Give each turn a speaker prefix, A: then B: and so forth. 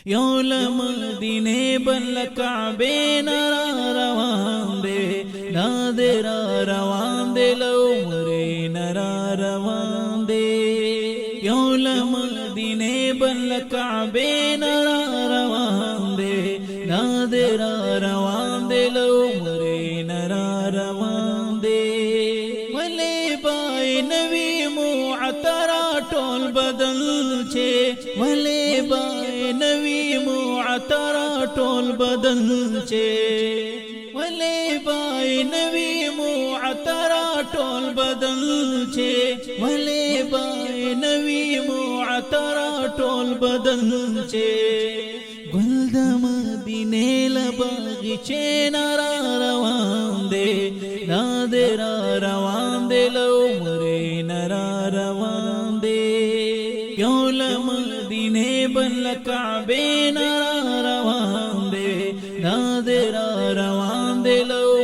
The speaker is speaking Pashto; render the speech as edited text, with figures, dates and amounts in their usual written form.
A: یول مدینے بل کعبے نرا روان دے نادرا روان دے لعمرے نرا روان دے یول مدینے بل کعبے نرا روان دے نادرا روان دے لعمرے نرا روان دے ولے بائے نوی معطرہ ٹول بدل چھے ولے بائے نوی معطرہ ٹول بدل چھے ولے بائے نوی معطرہ ٹول بدل چھے ولے بائے نوی معطرہ ٹول بدل چھے گل د مدینے لباغچے نرا روان دے نادرا روان دے لعمرے نرا روان دے یول مدینے بل کعبے نرا روان دے نادرا روان دے لعمرے